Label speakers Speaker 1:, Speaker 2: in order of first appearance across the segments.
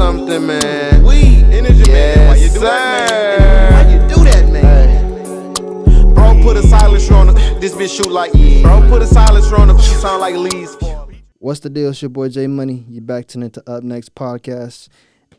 Speaker 1: something, man.
Speaker 2: Energy, man. Why you do that, man? Why you do that, man?
Speaker 1: Bro, put a silencer on this bitch shoot like Bro, put a silencer on she sound like Lee's.
Speaker 3: What's the deal? It's your boy Jmoney. You back tuning to Up Next podcast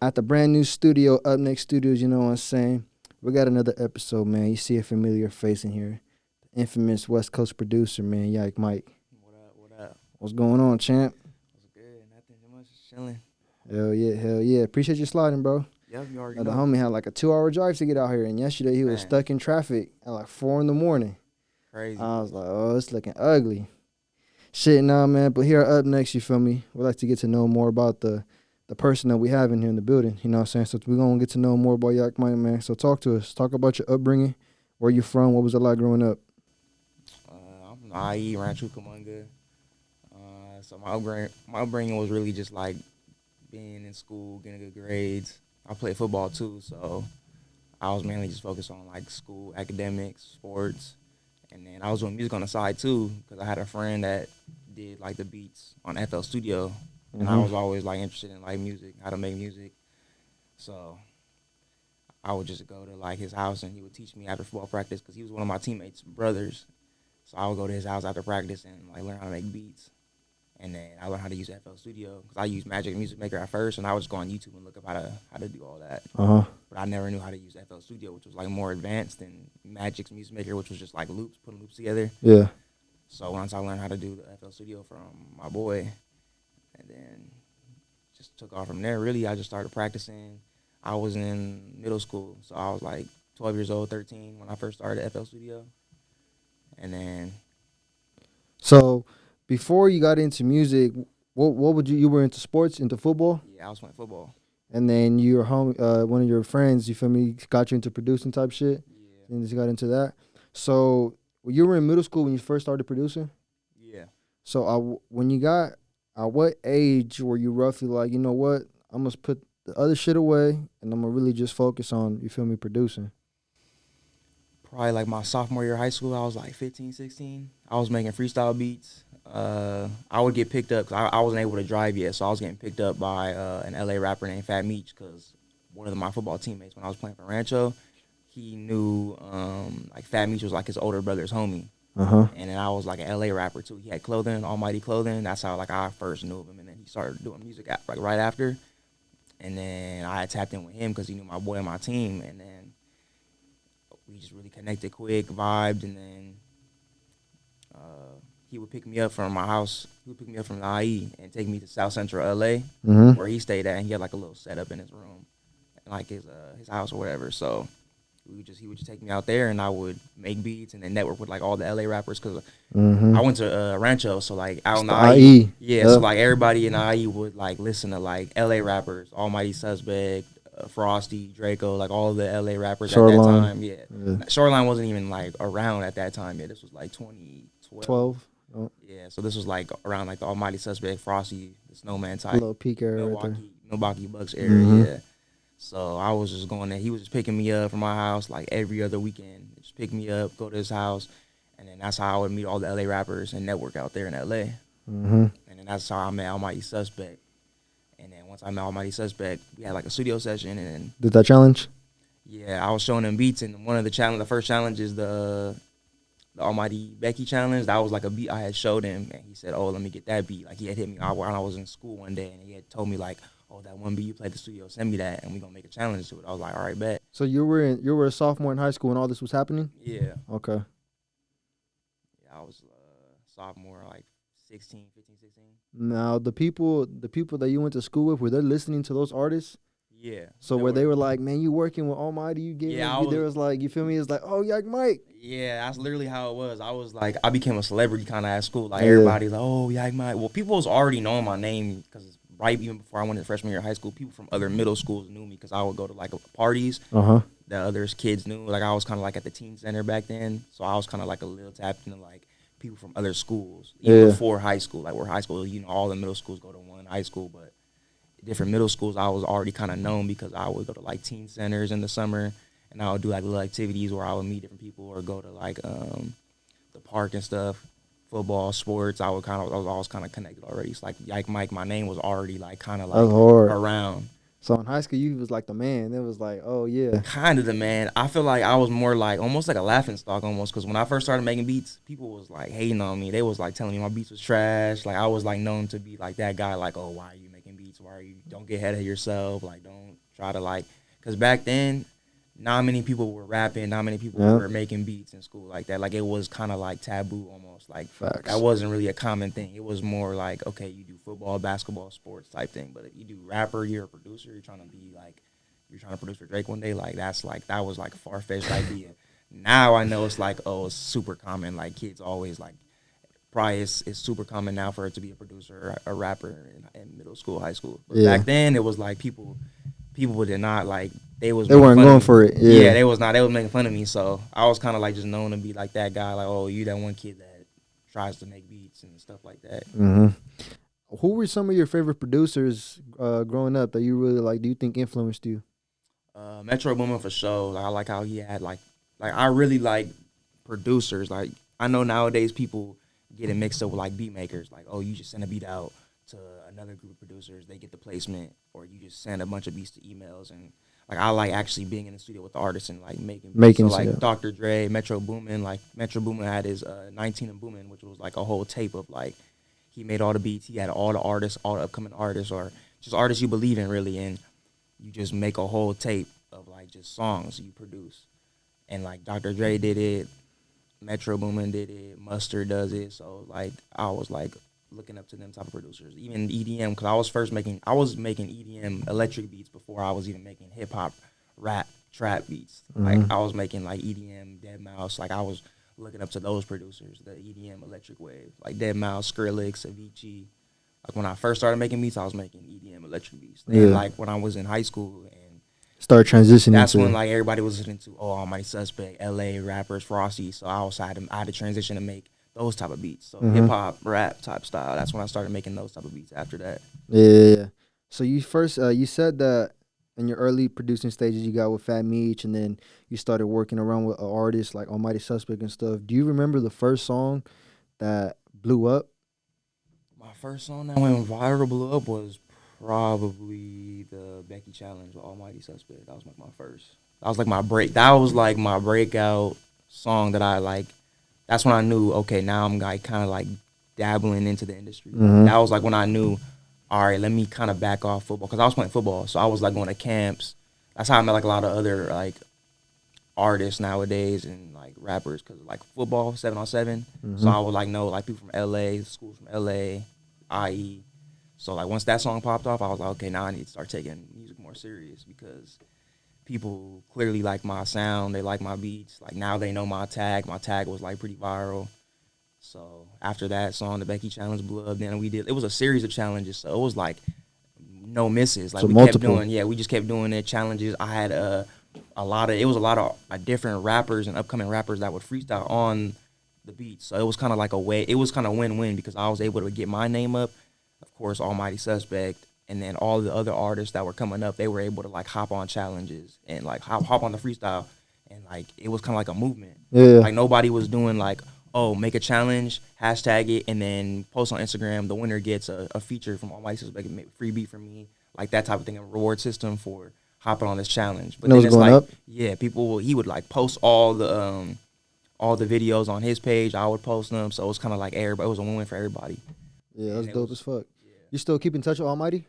Speaker 3: at the brand new studio, Up Next Studios. You know what I'm saying? We got another episode, man. You see a familiar face in here. The infamous West Coast producer, man, YikeMike.
Speaker 2: What up?
Speaker 3: What's going on, champ?
Speaker 2: What's good? Nothing too much. Just chilling.
Speaker 3: Hell yeah. Appreciate you sliding, bro.
Speaker 2: Yep, you already
Speaker 3: The
Speaker 2: know.
Speaker 3: homie had like a 2-hour drive to get out here, and yesterday he was stuck in traffic at like 4 a.m.
Speaker 2: Crazy.
Speaker 3: I was like, oh, it's looking ugly. Shit, nah, man. But here Up Next, you feel me? We'd like to get to know more about the person that we have in here in the building. You know what I'm saying? So we're going to get to know more about YikeMike, man. So talk to us. Talk about your upbringing. Where you from? What was it like growing up?
Speaker 2: I'm from IE, Rancho Cucamonga. So my upbringing was really just like being in school, getting good grades. I played football too, so I was mainly just focused on like school, academics, sports. And then I was doing music on the side too, because I had a friend that did like the beats on FL Studio. And I was always like interested in like music, how to make music. So I would just go to like his house and he would teach me after football practice because he was one of my teammates' brothers. So I would go to his house after practice and like learn how to make beats. And then I learned how to use FL Studio because I used Magic Music Maker at first, and I would just go on YouTube and look up how to do all that. But I never knew how to use FL Studio, which was like more advanced than Magic's Music Maker, which was just like loops, putting loops together.
Speaker 3: Yeah.
Speaker 2: So once I learned how to do the FL Studio from my boy, and then just took off from there. Really, I just started practicing. I was in middle school, so I was like 12 years old, 13 when I first started FL Studio. And then,
Speaker 3: so before you got into music, what would you were into sports, into football?
Speaker 2: yeah, I was playing football.
Speaker 3: And then your one of your friends, you feel me, got you into producing type shit?
Speaker 2: Yeah.
Speaker 3: And just got into that. So you were in middle school when you first started producing?
Speaker 2: Yeah.
Speaker 3: So when you got, at what age were you roughly like, you know what, I'm going to put the other shit away and I'm going to really just focus on, you feel me, producing?
Speaker 2: Probably like my sophomore year of high school, I was like 15, 16. I was making freestyle beats. I would get picked up because I wasn't able to drive yet, so I was getting picked up by an LA rapper named Fat Meech because one of my football teammates when I was playing for Rancho, he knew like Fat Meech was like his older brother's homie. And then I was like an LA rapper too. He had clothing, Almighty Clothing. That's how like I first knew of him. And then he started doing music like right after. And then I had tapped in with him because he knew my boy on my team. And then we just really connected quick, vibed, and then he would pick me up from my house. He would pick me up from the IE and take me to South Central LA, where he stayed at, and he had like a little setup in his room, like his house or whatever. So he would just take me out there, and I would make beats and then network with like all the LA rappers because I went to Rancho, so like out in the IE, so like everybody in the IE would like listen to like LA rappers, Almighty Suspect, Frosty, Draco, like all the LA rappers
Speaker 3: Shoreline.
Speaker 2: at that time. Shoreline wasn't even like around at that time yet. This was like 2012.
Speaker 3: Oh.
Speaker 2: Yeah, so this was like around like the Almighty Suspect, Frosty, the Snowman type,
Speaker 3: Little peak area right there.
Speaker 2: Milwaukee Bucks area. Yeah. So I was just going there. He was just picking me up from my house like every other weekend. Just pick me up, go to his house, and then that's how I would meet all the LA rappers and network out there in LA. And then that's how I met Almighty Suspect. And then once I met Almighty Suspect, we had like a studio session. And then,
Speaker 3: did that challenge?
Speaker 2: Yeah, I was showing him beats, and one of the first challenge is the Almighty Becky challenge. That was like a beat I had showed him, and he said, "Oh, let me get that beat." Like he had hit me when I was in school one day, and he had told me like, "Oh, that one beat you played at the studio, send me that, and we gonna make a challenge to it." I was like, "All right, bet."
Speaker 3: So you were a sophomore in high school when all this was happening?
Speaker 2: Yeah.
Speaker 3: Okay.
Speaker 2: Yeah, I was sophomore, like 15, 16.
Speaker 3: Now the people that you went to school with, were they listening to those artists?
Speaker 2: Yeah.
Speaker 3: So where they were like, man, you working with Almighty, you getting there was like, you feel me? It's like, oh, YikeMike.
Speaker 2: Yeah, that's literally how it was. I was like, I became a celebrity kind of at school. Like everybody's like, oh, YikeMike. Well, people was already knowing my name because right even before I went to freshman year of high school, people from other middle schools knew me because I would go to like parties that other kids knew. Like I was kind of like at the teen center back then, so I was kind of like a little tapped into like people from other schools even before high school. Like where high school, all the middle schools go to one high school, but different middle schools, I was already kind of known because I would go to like teen centers in the summer, and I would do like little activities where I would meet different people or go to like the park and stuff, football, sports. I was always kind of connected already. It's like YikeMike, my name was already like kind of like around.
Speaker 3: So in high school, you was like the man. It was like, oh yeah.
Speaker 2: Kind of the man. I feel like I was more like almost like a laughing stock almost, because when I first started making beats, people was like hating on me. They was like telling me my beats was trash. Like I was like known to be like that guy. Like, oh, why are you making beats? Why are you? Don't get ahead of yourself. Like, don't try to like. Because back then, not many people were rapping. Not many people were making beats in school like that. Like it was kind of like taboo almost. Like
Speaker 3: Facts.
Speaker 2: that wasn't really a common thing. It was more like, okay, you do football, basketball, sports type thing. But if you do rapper, you're a producer. You're trying to be like, you're trying to produce for Drake one day. Like that was like a far fetched idea. Now I know it's like, oh, it's super common. Like kids always like, probably it's super common now for it to be a producer, or a rapper in middle school, high school. But back then it was like people did not like. They weren't
Speaker 3: going for it. Yeah,
Speaker 2: they was not. They was making fun of me. So I was kind of like just known to be like that guy. Like, oh, you that one kid that tries to make beats and stuff like that.
Speaker 3: Mm-hmm. Who were some of your favorite producers growing up that you really like? Do you think influenced you?
Speaker 2: Metro Boomin for sure. Like, I like how he had like I really like producers. Like I know nowadays people get it mixed up with like beat makers. Like, oh, you just send a beat out to another group of producers, they get the placement, or you just send a bunch of beats to emails. And like I like actually being in the studio with the artists and like making so like Dr. Dre, Metro Boomin. Like Metro Boomin had his 19 and Boomin, which was like a whole tape of like he made all the beats. He had all the artists, all the upcoming artists, or just artists you believe in really, and you just make a whole tape of like just songs you produce. And like Dr. Dre did it, Metro Boomin did it, Mustard does it. So like I was like looking up to them type of producers. Even EDM, because I was making EDM electric beats before I was even making hip hop, rap, trap beats.
Speaker 3: Mm-hmm.
Speaker 2: Like I was making like EDM, Dead Mouse. Like I was looking up to those producers, the EDM electric wave, like Dead Mouse, Skrillex, Avicii. Like when I first started making beats, I was making EDM electric beats. Then like when I was in high school and
Speaker 3: start transitioning.
Speaker 2: That's when like everybody was listening to Almighty Suspect, LA rappers, Frosty. So I had to transition to make those type of beats. So hip hop, rap type style. That's when I started making those type of beats after that.
Speaker 3: Yeah. So you first you said that in your early producing stages you got with Fat Meech, and then you started working around with artists like Almighty Suspect and stuff. Do you remember the first song that blew up?
Speaker 2: My first song that went viral, blew up was probably the Becky Challenge with Almighty Suspect. That was like my first. That was like my break. That was like my breakout song that I like. That's when I knew, okay, now I'm like kind of like dabbling into the industry. That was like when I knew, all right, let me kind of back off football, because I was playing football. So I was like going to camps. That's how I met like a lot of other like artists nowadays and like rappers, because like football 7-on-7. So I would like know like people from LA, schools from LA, IE. So like once that song popped off, I was like, okay, now I need to start taking music more serious, because people clearly like my sound, they like my beats. Like now they know my tag. My tag was like pretty viral. So after that song, the Becky Challenge blew up. Then it was a series of challenges. So it was like no misses. Like
Speaker 3: so
Speaker 2: we
Speaker 3: multiple.
Speaker 2: we just kept doing it, challenges. I had a lot of different rappers and upcoming rappers that would freestyle on the beats. So it was kind of like it was kind of win-win, because I was able to get my name up. Of course, Almighty Suspect, and then all the other artists that were coming up, they were able to like hop on challenges and like hop on the freestyle, and like it was kind of like a movement.
Speaker 3: Yeah.
Speaker 2: Like nobody was doing like, oh, make a challenge, hashtag it, and then post on Instagram. The winner gets a feature from Almighty Suspect, make a free beat from me, like that type of thing, a reward system for hopping on this challenge. But
Speaker 3: then it's going
Speaker 2: like,
Speaker 3: up?
Speaker 2: Yeah, he would like post all the videos on his page. I would post them, so it was kind of like everybody. It was a win-win for everybody.
Speaker 3: Yeah, that's dope as fuck. Yeah. You still keep in touch with Almighty?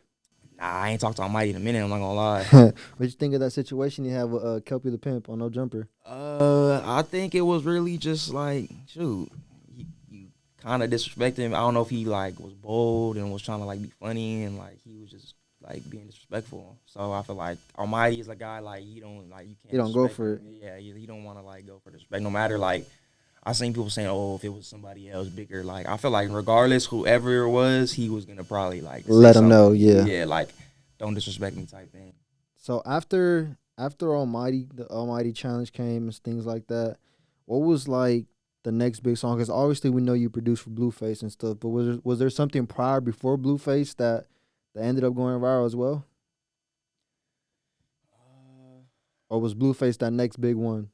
Speaker 2: Nah, I ain't talked to Almighty in a minute. I'm not gonna lie.
Speaker 3: What you think of that situation you have with Kelpie the Pimp on No Jumper?
Speaker 2: I think it was really just like, shoot, you kind of disrespected him. I don't know if he like was bold and was trying to like be funny, and like he was just like being disrespectful. So I feel like Almighty is a guy like you can't.
Speaker 3: You don't go for it.
Speaker 2: Yeah, you don't want to like go for disrespect, no matter like. I seen people saying, "Oh, if it was somebody else bigger," like I feel like regardless, whoever it was, he was gonna probably like
Speaker 3: let him know, yeah,
Speaker 2: like don't disrespect me type thing.
Speaker 3: So after Almighty, the Almighty Challenge came and things like that, what was like the next big song? Because obviously we know you produced for Blueface and stuff, but was there something prior before Blueface that ended up going viral as well? Or was Blueface that next big one?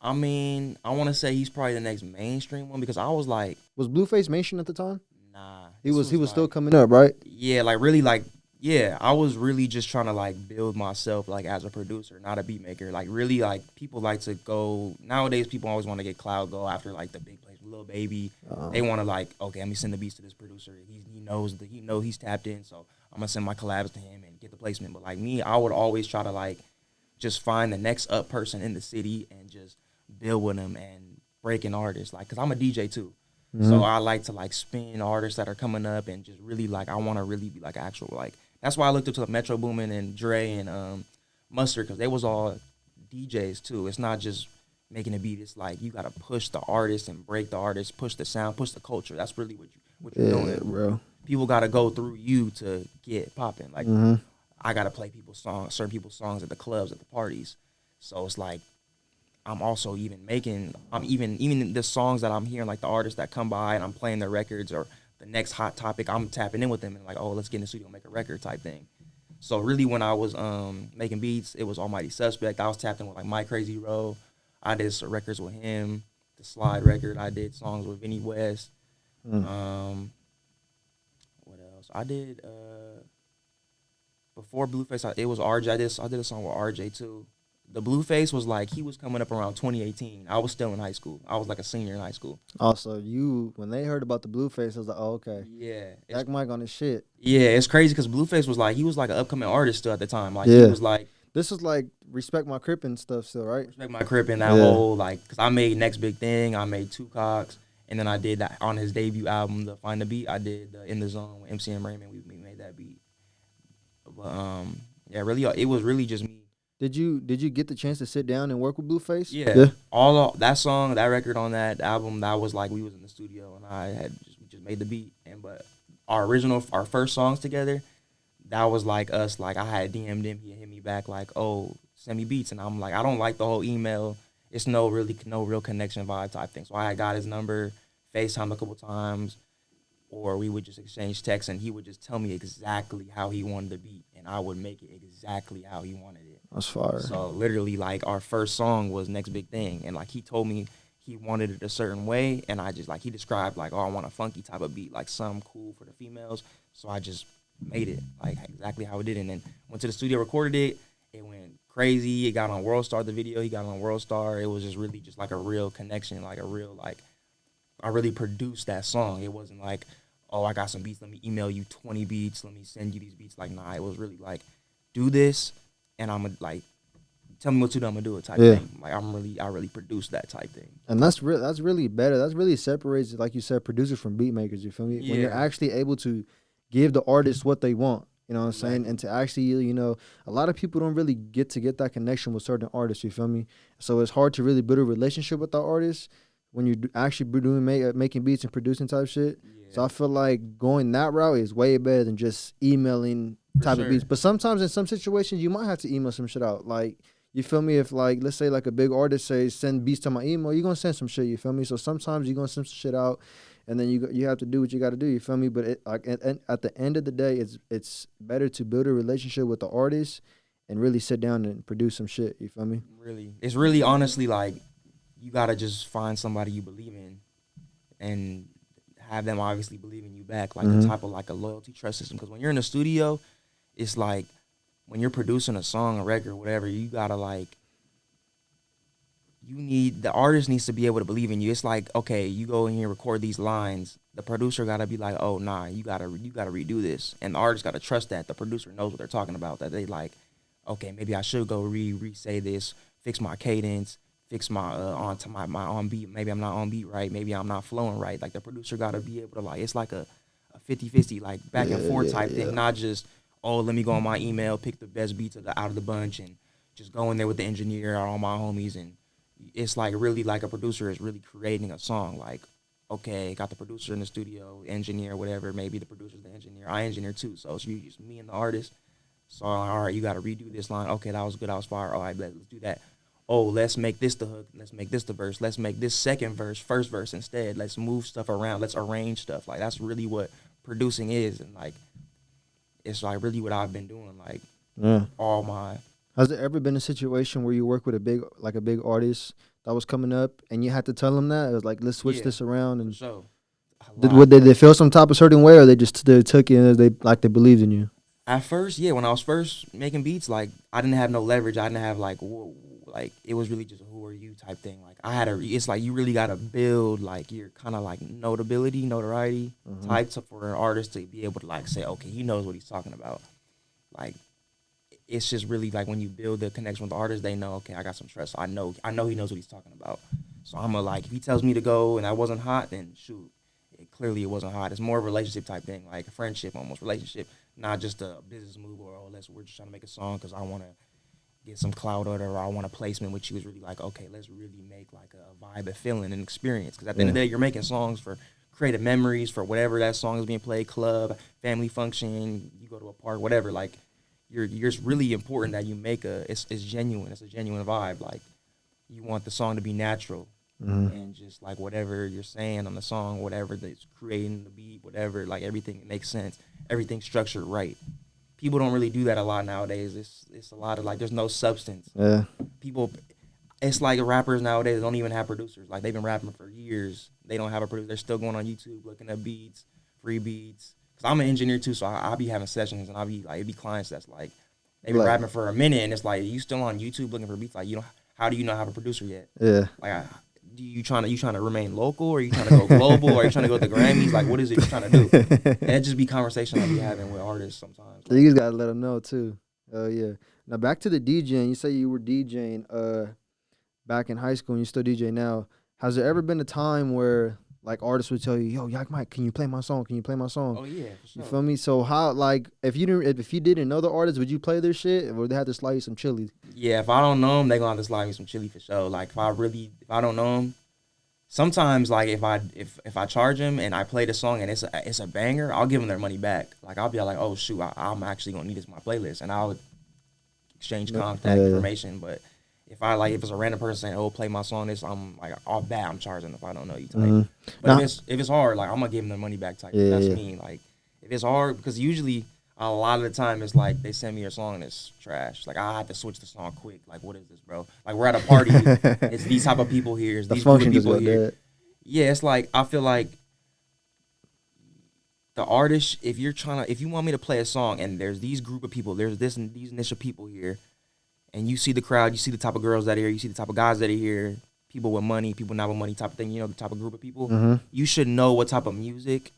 Speaker 2: I mean, I want to say he's probably the next mainstream one, because I was like...
Speaker 3: Was Blueface mainstream at the time?
Speaker 2: Nah.
Speaker 3: He was still coming up, right?
Speaker 2: Yeah, like really like Yeah, I was really just trying to like build myself like as a producer, not a beat maker. Like really, like people like to go nowadays. People always want to get cloud, go after like the big place, Lil Baby. They want to like, okay, let me send the beats to this producer. He knows he's tapped in, so I'm gonna send my collabs to him and get the placement. But like me, I would always try to like just find the next up person in the city and just build with them and break an artist. Like, cause I'm a DJ too. So I like to like spin artists that are coming up and just really like I want to really be like actual like that's why I looked up to Metro Boomin and Dre and Mustard because they was all DJs too. It's not just making a beat. It's like you gotta push the artist and break the artist, push the sound, push the culture. That's really what you're doing,
Speaker 3: bro.
Speaker 2: People gotta go through you to get popping. Like I gotta play certain people's songs at the clubs, at the parties. So it's like I'm also even the songs that I'm hearing, like the artists that come by and I'm playing their records or the next hot topic, I'm tapping in with them and like, oh, let's get in the studio and make a record type thing. So really when I was making beats, it was Almighty Suspect. I was tapped in with like My Crazy Row. I did some records with him, the Slide record. I did songs with Vinny West. What else? I did before Blueface, it was RJ. I did a song with RJ too. The Blueface was like, he was coming up around 2018. I was still in high school. I was like a senior in high school.
Speaker 3: Also, when they heard about the Blueface, I was like, oh, okay.
Speaker 2: Yeah.
Speaker 3: YikeMike on his shit.
Speaker 2: Yeah, it's crazy because Blueface was like, he was like an upcoming artist still at the time. Like, he was like.
Speaker 3: This is like Respect My Crip and stuff still, right?
Speaker 2: Respect My Crip and that whole, like, because I made Next Big Thing. I made Tupac. And then I did that on his debut album, The Find the Beat. I did In the Zone with MCM Raymond. We made that beat. But, yeah, really, it was really just me.
Speaker 3: Did you get the chance to sit down and work with Blueface?
Speaker 2: Yeah. All that song, that record on that album, that was like we was in the studio and we just made the beat. But our first songs together, that was like us. Like I had DM'd him, he hit me back like, oh, send me beats, and I'm like, I don't like the whole email. It's no real connection vibe type thing. So I got his number, FaceTime a couple times, or we would just exchange texts, and he would just tell me exactly how he wanted the beat, and I would make it exactly how he wanted it.
Speaker 3: That's fire.
Speaker 2: So literally, like our first song was Next Big Thing, and like he told me he wanted it a certain way, and I just like he described like, oh, I want a funky type of beat, like something cool for the females. So I just made it like exactly how it did, and then went to the studio, recorded it. It went crazy. It got on World Star, the video. He got on World Star. It was just really just like a real connection, like a real like I really produced that song. It wasn't like, oh, I got some beats. Let me email you 20 beats. Let me send you these beats. Like, nah, it was really like, do this, and I'm gonna like, tell me what to do. I'm gonna do it type thing. Like I really produced that type thing. And
Speaker 3: that's really better. That's really separates, like you said, producers from beat makers. You feel me? Yeah. When you're actually able to give the artist what they want. You know what I'm saying? And to actually, you know, a lot of people don't really get that connection with certain artists. You feel me? So it's hard to really build a relationship with the artist when you're actually doing making beats and producing type shit. Yeah. So I feel like going that route is way better than just emailing type of beats. But sometimes in some situations you might have to email some shit out. Like, you feel me? If like, let's say like a big artist says send beats to my email, you're gonna send some shit. You feel me? So sometimes you're gonna send some shit out, and then you have to do what you got to do. You feel me? But at the end of the day, it's better to build a relationship with the artist and really sit down and produce some shit. You feel me?
Speaker 2: Really, it's really honestly like you gotta just find somebody you believe in, and have them obviously believe in you back, like the type of like a loyalty trust system. Because when you're in the studio, it's like when you're producing a song, a record, whatever, you gotta like. The artist needs to be able to believe in you. It's like, okay, you go in here and record these lines. The producer gotta be like, oh nah, you gotta redo this, and the artist gotta trust that the producer knows what they're talking about. That they like, okay, maybe I should go re-say this, fix my cadence, fix my my on beat. Maybe I'm not on beat right. Maybe I'm not flowing right. Like the producer gotta be able to like, it's like a 50-50 like back and forth type thing, not just let me go on my email, pick the best beats out of the bunch, and just go in there with the engineer or all my homies and. It's like really like a producer is really creating a song. Like, okay, got the producer in the studio, engineer, whatever. Maybe the producer's the engineer. I engineer too, so it's just me and the artist. So all right, you got to redo this line. Okay, that was good. That was fire. All right, let's do that. Oh, let's make this the hook. Let's make this the verse. Let's make this second verse, first verse instead. Let's move stuff around. Let's arrange stuff. Like that's really what producing is, and like it's like really what I've been doing. Like all my.
Speaker 3: Has there ever been a situation where you work with a big artist that was coming up and you had to tell them that? It was like, let's switch this around. And
Speaker 2: so,
Speaker 3: did they feel some type of certain way, or they took it as they believed in you?
Speaker 2: At first, yeah, when I was first making beats, like I didn't have no leverage. I didn't have like whoa, like it was really just a who are you type thing. Like it's like you really gotta build like your kind of like notoriety type for an artist to be able to like say, okay, he knows what he's talking about. Like it's just really like when you build the connection with the artist, they know, okay, I got some trust. I know he knows what he's talking about. So I'm like, if he tells me to go and I wasn't hot, then shoot. Clearly it wasn't hot. It's more of a relationship type thing, like a friendship almost, relationship, not just a business move or, oh, we're just trying to make a song because I want to get some clout or I want a placement, which he was really like, okay, let's really make like a vibe, a feeling, an experience. Because at the end of the day, you're making songs for creative memories, for whatever that song is being played, club, family function, you go to a park, whatever. Like, it's really important that you make it's genuine. It's a genuine vibe. Like, you want the song to be natural. And just like whatever you're saying on the song, whatever that's creating the beat, whatever, like everything makes sense, everything's structured right. People don't really do that a lot nowadays. It's a lot of like there's no substance. Yeah. People, it's like rappers nowadays don't even have producers. Like they've been rapping for years. They don't have a producer. They're still going on YouTube looking at beats, free beats. Cause I'm an engineer too, so I'll be having sessions and I'll be like, it'd be clients that's like they've been rapping for a minute and it's like you still on YouTube looking for beats. Like how do you not have a producer yet? Yeah. Like you trying to remain local, or are you trying to go global, or are you trying to go to the Grammys? Like, what is it you're trying to do? And it just be conversation I'll be having with artists sometimes.
Speaker 3: You just gotta let them know too. Yeah. Now back to the DJing. You say you were DJing back in high school, and you still DJ now. Has there ever been a time where like artists would tell you, "Yo, YikeMike, can you play my song? Can you play my song?"
Speaker 2: Oh yeah, for sure.
Speaker 3: You feel me? So how, like, if you didn't know the artist, would you play their shit, or would they have to slide you some chili?
Speaker 2: Yeah, if I don't know them, they gonna have to slide me some chili for sure. Like if I don't know them, sometimes like if I charge them and I play the song and it's a banger, I'll give them their money back. Like I'll be like, oh shoot, I'm actually gonna need this in my playlist, and I'll exchange contact information. But if it's a random person saying, "Oh, play my song," I'm like, I'll bet I'm charging if I don't know you type. But if it's hard, like I'm gonna give them their money back type. That's me. Like if it's hard, because usually a lot of the time it's like they send me a song and it's trash. Like I have to switch the song quick. Like what is this, bro? Like we're at a party. It's these type of people here. It's these group of people here. Dead. Yeah, it's like I feel like the artist. If you want me to play a song and there's these group of people, there's these initial people here. And you see the crowd, you see the type of girls that are here, you see the type of guys that are here, people with money, people not with money type of thing, the type of group of people. You should know what type of music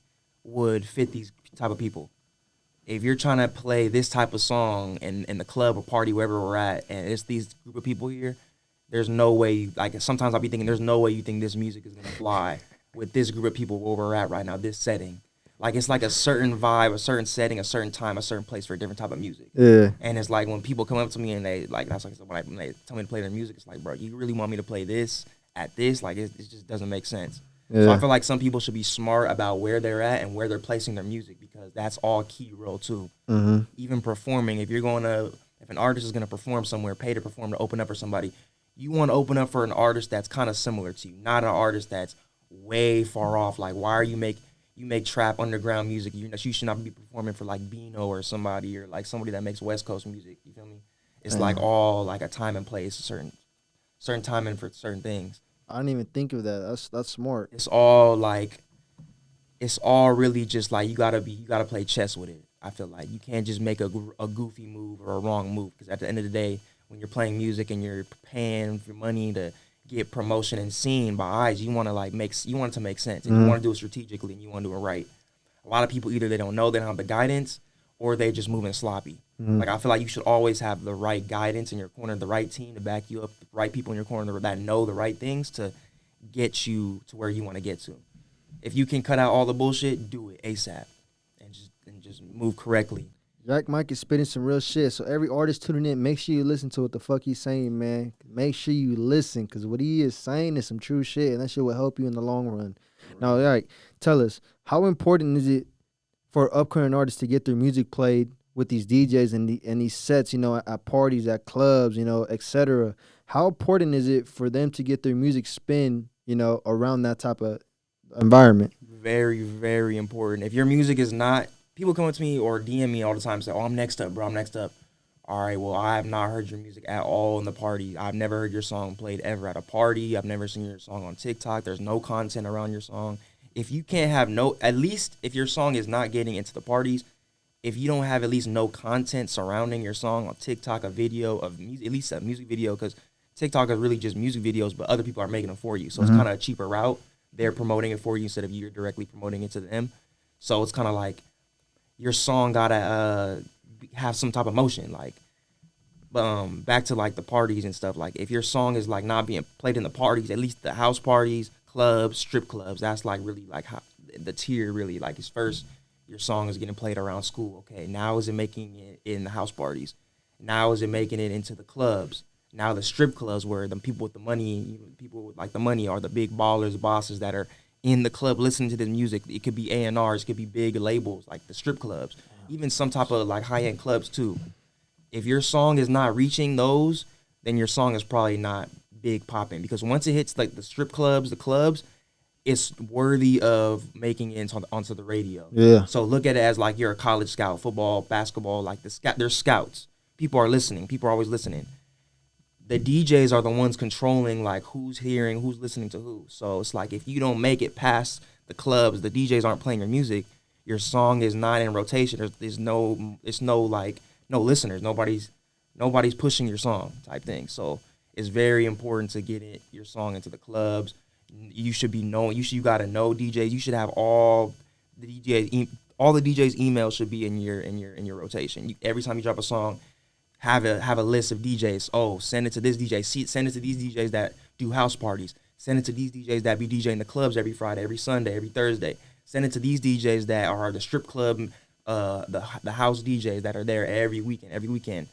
Speaker 2: would fit these type of people. If you're trying to play this type of song in the club or party, wherever we're at, and it's these group of people here, there's no way, like sometimes I'll be thinking, there's no way you think this music is going to fly with this group of people where we're at right now, this setting. Like, it's like a certain vibe, a certain setting, a certain time, a certain place for a different type of music. Yeah. And it's like when people come up to me and they, like, that's like when they tell me to play their music, it's like, bro, you really want me to play this at this? Like, it just doesn't make sense. Yeah. So I feel like some people should be smart about where they're at and where they're placing their music, because that's all key role, too. Even performing, if an artist is going to perform somewhere, pay to perform, to open up for somebody, you want to open up for an artist that's kind of similar to you, not an artist that's way far off. Like, why are you make trap underground music? You should not be performing for like Bino or somebody, or like somebody that makes West Coast music. You feel me? It's like all like a time and place, a certain timing for certain things.
Speaker 3: I didn't even think of that. That's smart.
Speaker 2: It's all really just like you gotta play chess with it. I feel like you can't just make a goofy move or a wrong move, because at the end of the day, when you're playing music and you're paying for money to get promotion and seen by eyes, you want it to make sense, and you want to do it strategically, and you want to do it right. A lot of people, either they don't know, they don't have the guidance, or they just moving sloppy. Like, I feel like you should always have the right guidance in your corner, the right team to back you up, the right people in your corner that know the right things to get you to where you want to get to. If you can cut out all the bullshit, do it ASAP, and just move correctly.
Speaker 3: YikeMike is spitting some real shit. So every artist tuning in, make sure you listen to what the fuck he's saying, man. Make sure you listen, because what he is saying is some true shit, and that shit will help you in the long run. Now, tell us, how important is it for upcoming artists to get their music played with these DJs and these sets, at parties, at clubs, etc.? How important is it for them to get their music spin, around that type of environment?
Speaker 2: Very, very important. If your music is not... People come up to me or DM me all the time and say, "Oh, I'm next up, bro. I'm next up." All right, well, I have not heard your music at all in the party. I've never heard your song played ever at a party. I've never seen your song on TikTok. There's no content around your song. If you can't have at least if your song is not getting into the parties, if you don't have at least no content surrounding your song on TikTok, a video of music, at least a music video, because TikTok is really just music videos, but other people are making them for you. So it's kind of a cheaper route. They're promoting it for you instead of you're directly promoting it to them. So it's kind of like your song gotta have some type of motion. Like, back to like the parties and stuff. Like, if your song is like not being played in the parties, at least the house parties, clubs, strip clubs, that's like really like how the tier really like is first. Your song is getting played around school. Okay, now is it making it in the house parties? Now is it making it into the clubs? Now the strip clubs where the people with the money, people with like the money are the big ballers, bosses that are in the club listening to this music. It could be A&Rs, it could be big labels like the strip clubs, even some type of like high-end clubs too. If your song is not reaching those, then your song is probably not big popping, because once it hits like the strip clubs, the clubs, it's worthy of making it onto the radio.
Speaker 3: Yeah.
Speaker 2: So look at it as like you're a college scout, football, basketball, like they're scouts. People are listening. People are always listening. The DJs are the ones controlling like who's hearing, who's listening to who. So it's like if you don't make it past the clubs, the DJs aren't playing your music, your song is not in rotation. There's no listeners. Nobody's pushing your song type thing. So it's very important to get your song into the clubs. You should be known. You gotta know DJs. You should have all the DJs emails should be in your rotation. Every time you drop a song, have a list of DJs. Oh, send it to this DJ. Send it to these DJs that do house parties. Send it to these DJs that be DJing the clubs every Friday, every Sunday, every Thursday. Send it to these DJs that are the strip club, the house DJs that are there every weekend.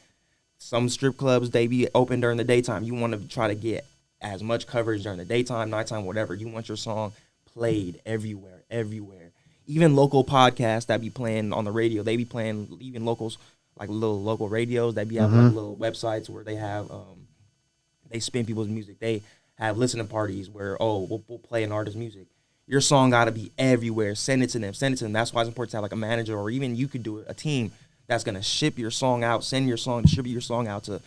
Speaker 2: Some strip clubs, they be open during the daytime. You want to try to get as much coverage during the daytime, nighttime, whatever. You want your song played everywhere. Even local podcasts that be playing on the radio, they be playing even locals, like little local radios that be having like little websites where they have, they spin people's music. They have listening parties where, we'll play an artist's music. Your song got to be everywhere. Send it to them. That's why it's important to have like a manager, or even you could do it, a team that's going to ship your song out, distribute your song out to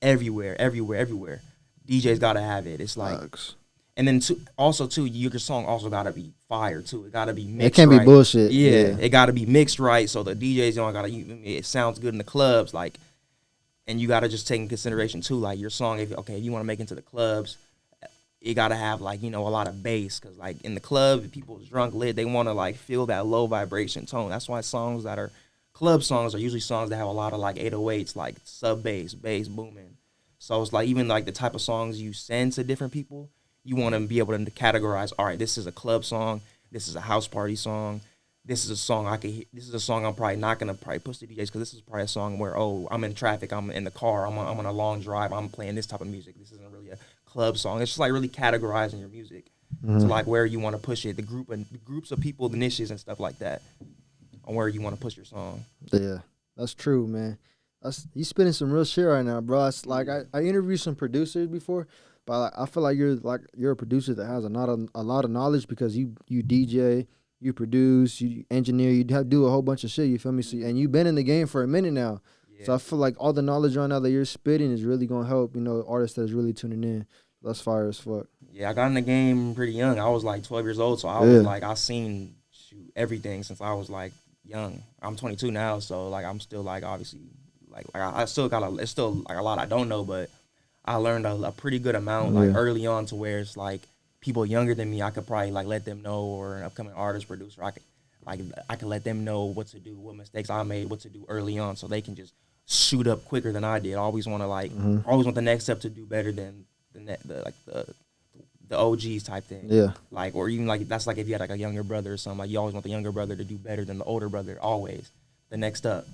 Speaker 2: everywhere. DJs got to have it. It's like, and then your song also got to be fire too. It got to be mixed.
Speaker 3: It can't
Speaker 2: right.
Speaker 3: be bullshit.
Speaker 2: Yeah, it got to be mixed right. So the DJs don't got to. It sounds good in the clubs, like, and you got to just take in consideration too, like your song. If you want to make it into the clubs, it got to have like a lot of bass, because like in the club, if people's drunk lit, they want to like feel that low vibration tone. That's why songs that are club songs are usually songs that have a lot of like 808s, like sub bass booming. So it's like even like the type of songs you send to different people, you want to be able to categorize. All right, this is a club song. This is a house party song. This is a song This is a song I'm probably not gonna push to DJs, because this is probably a song where I'm in traffic, I'm in the car, I'm on a long drive, I'm playing this type of music. This isn't really a club song. It's just like really categorizing your music to like where you want to push it, the groups of people, the niches and stuff like that, on where you want to push your song.
Speaker 3: Yeah, that's true, man. You spitting some real shit right now, bro. It's like I interviewed some producers before, but I feel like you're a producer that has a lot of knowledge, because you DJ, you produce, you engineer, you do a whole bunch of shit. You feel me? So, and you've been in the game for a minute now. Yeah. So I feel like all the knowledge right now that you're spitting is really gonna help artists that's really tuning in. That's fire as fuck.
Speaker 2: Yeah, I got in the game pretty young. I was like 12 years old, so I was like, I seen everything since I was like young. I'm 22 now, so like I'm still like obviously like I still got it's still like a lot I don't know, but I learned a pretty good amount like early on, to where it's like people younger than me, I could probably like let them know, or an upcoming artist, producer, I could let them know what to do, what mistakes I made, what to do early on, so they can just shoot up quicker than I did. I always want to always want the next step to do better than the OGs type thing. Yeah. Like, or even like that's like if you had like a younger brother or something, like you always want the younger brother to do better than the older brother, always the next up.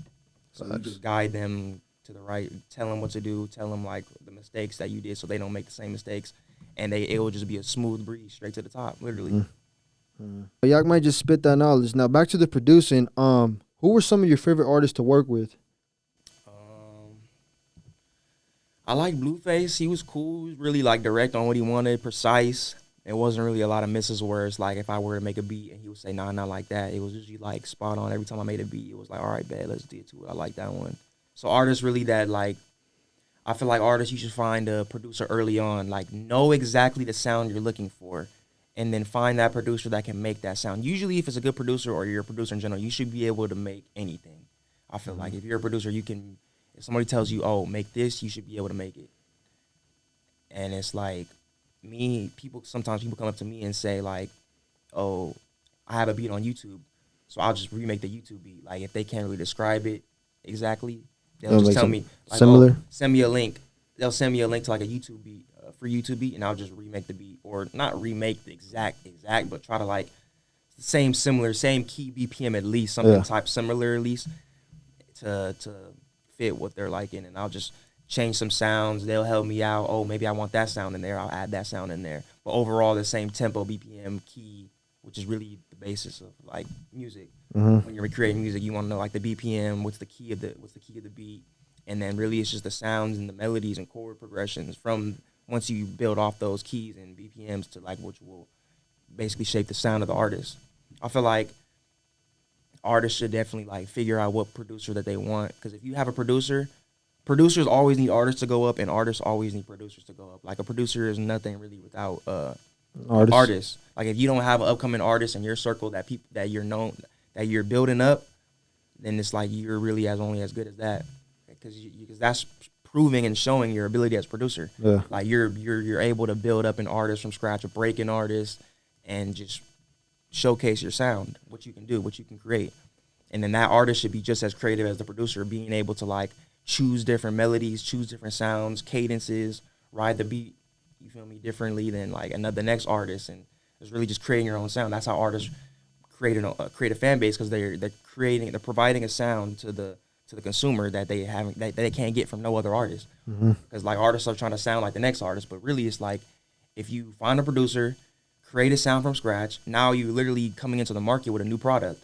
Speaker 2: So you just guide them to the right, tell them what to do, tell them like the mistakes that you did, so they don't make the same mistakes, and it will just be a smooth breeze straight to the top, literally.
Speaker 3: YikeMike just spit that knowledge. Now back to the producing. Who were some of your favorite artists to work with?
Speaker 2: I like Blueface. He was cool. He was really like direct on what he wanted, precise. It wasn't really a lot of misses where it's like if I were to make a beat and he would say, nah, not like that. It was usually like spot on. Every time I made a beat, it was like, all right, bad, let's get to it. I like that one. So artists really that like, I feel like artists, you should find a producer early on. Like know exactly the sound you're looking for, and then find that producer that can make that sound. Usually if it's a good producer or you're a producer in general, you should be able to make anything. I feel like if you're a producer, you can. If somebody tells you, "Oh, make this," you should be able to make it. And it's like sometimes people come up to me and say like, "Oh, I have a beat on YouTube, so I'll just remake the YouTube beat." Like if they can't really describe it exactly, they'll just tell me like,
Speaker 3: similar.
Speaker 2: "Oh, send me a link." They'll send me a link to like a YouTube beat, a free YouTube beat, and I'll just remake the beat, or not remake the exact, but try to like same key BPM at least, something type similar at least to fit what they're liking, and I'll just change some sounds. They'll help me out. Oh, maybe I want that sound in there. I'll add that sound in there. But overall, the same tempo, BPM, key, which is really the basis of like music. When you're creating music, you want to know like the BPM, what's the key of the beat, and then really it's just the sounds and the melodies and chord progressions from once you build off those keys and BPMs to like which will basically shape the sound of the artist. I feel like artists should definitely like figure out what producer that they want, because if you have a producer, producers always need artists to go up, and artists always need producers to go up. Like a producer is nothing really without artists. Like if you don't have an upcoming artist in your circle that people that you're known that you're building up, then it's like you're really only as good as that, because that's proving and showing your ability as a producer.
Speaker 3: Yeah.
Speaker 2: Like you're able to build up an artist from scratch, a breaking artist, and just showcase your sound, what you can do, what you can create. And then that artist should be just as creative as the producer, being able to like choose different melodies, choose different sounds, cadences, ride the beat, you feel me, differently than like the next artist. And it's really just creating your own sound. That's how artists create a fan base, because they're providing a sound to the consumer that they can't get from no other artist. Because like artists are trying to sound like the next artist, but really it's like if you find a producer, create a sound from scratch, now you literally coming into the market with a new product.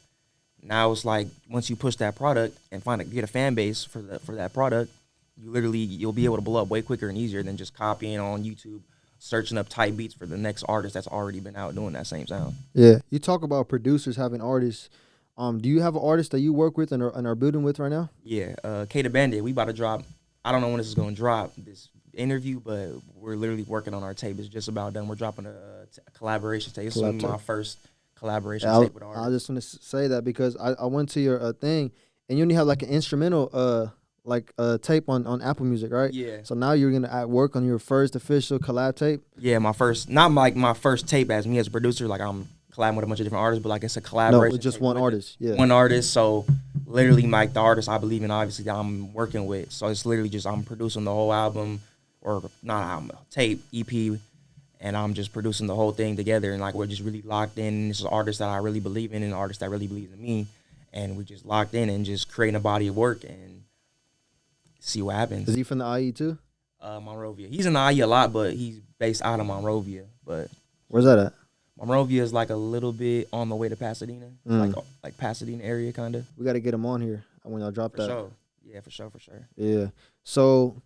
Speaker 2: Now it's like once you push that product and get a fan base for that product, you'll be able to blow up way quicker and easier than just copying on YouTube, searching up type beats for the next artist that's already been out doing that same sound.
Speaker 3: Yeah, you talk about producers having artists. Do you have an artist that you work with and are building with right now?
Speaker 2: Yeah, K the Bandit. We about to drop. I don't know when this is going to drop, this interview, but we're literally working on our tape. It's just about done. We're dropping a collaboration tape. This is my first collaboration tape with artists.
Speaker 3: I just want to say that because I went to your thing, and you only have like an instrumental tape on Apple Music, right?
Speaker 2: Yeah.
Speaker 3: So now you're gonna work on your first official collab tape.
Speaker 2: Yeah, my first tape as me as a producer. Like I'm collabing with a bunch of different artists, but like it's a collaboration.
Speaker 3: No, it's just one artist. Yeah.
Speaker 2: One artist. So literally, like the artist I believe in, obviously that I'm working with. So it's literally just I'm producing the whole album, or not album, tape, EP, and I'm just producing the whole thing together. And like we're just really locked in. This is an artist that I really believe in, and an artist that really believes in me, and we just locked in and just creating a body of work and see what happens.
Speaker 3: Is he from the IE too?
Speaker 2: Monrovia. He's in the IE a lot, but he's based out of Monrovia. But
Speaker 3: where's that at?
Speaker 2: Monrovia is like a little bit on the way to Pasadena, like Pasadena area, kind of.
Speaker 3: We got to get him on here when y'all drop that.
Speaker 2: Sure. Yeah, for sure.
Speaker 3: Yeah. So